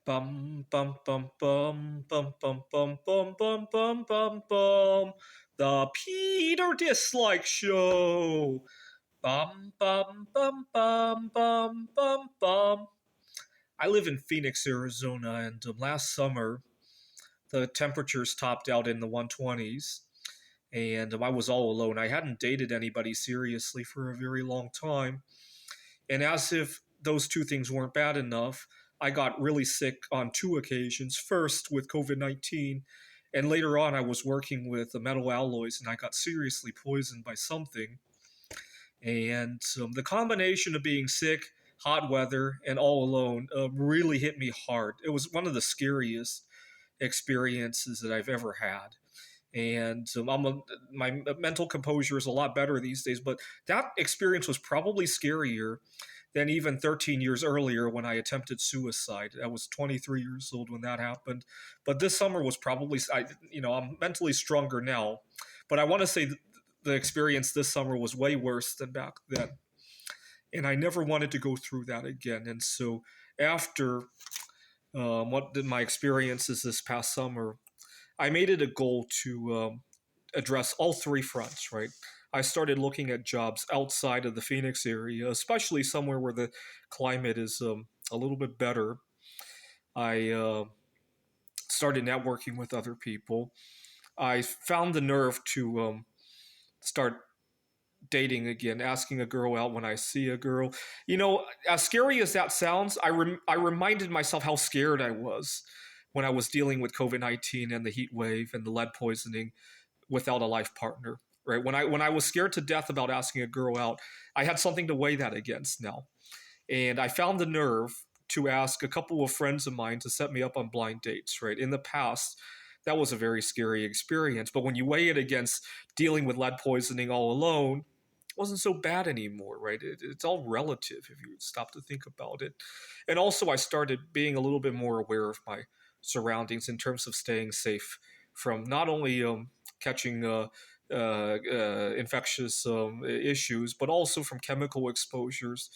Bum bum bum bum bum bum bum bum bum bum bum bum. The Peter Dislike Show. Bum bum bum bum bum bum bum. I live in Phoenix, Arizona, and last summer the temperatures topped out in the 120s, and I was all alone. I hadn't dated anybody seriously for a very long time, and as if those two things weren't bad enough, I got really sick on two occasions. First with COVID 19, and later on, I was working with the metal alloys and I got seriously poisoned by something. And the combination of being sick, hot weather, and all alone really hit me hard. It was one of the scariest experiences that I've ever had. And my mental composure is a lot better these days, but that experience was probably scarier than even 13 years earlier when I attempted suicide. I was 23 years old when that happened. But this summer was probably, I'm mentally stronger now. But I want to say the experience this summer was way worse than back then. And I never wanted to go through that again. And so after what did my experiences this past summer, I made it a goal to address all three fronts, right? I started looking at jobs outside of the Phoenix area, especially somewhere where the climate is a little bit better. I started networking with other people. I found the nerve to start dating again, asking a girl out when I see a girl. As scary as that sounds, I reminded myself how scared I was when I was dealing with COVID 19 and the heat wave and the lead poisoning without a life partner. Right when I was scared to death about asking a girl out, I had something to weigh that against now, and I found the nerve to ask a couple of friends of mine to set me up on blind dates. Right in the past, that was a very scary experience, but when you weigh it against dealing with lead poisoning all alone, it wasn't so bad anymore, right? It's all relative if you stop to think about it. And also, I started being a little bit more aware of my surroundings in terms of staying safe from not only catching infectious issues, but also from chemical exposures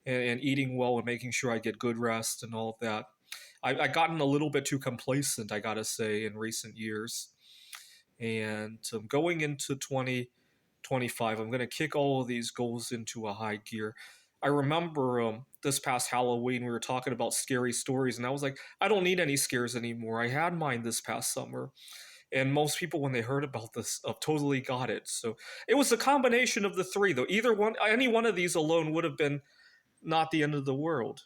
and eating well and making sure I get good rest and all of that. I gotten a little bit too complacent, I gotta say, in recent years. And going into 2025, I'm going to kick all of these goals into a high gear. I remember this past Halloween, we were talking about scary stories, and I was like, I don't need any scares anymore. I had mine this past summer. And most people, when they heard about this, totally got it. So it was a combination of the three, though. Either one, any one of these alone would have been not the end of the world.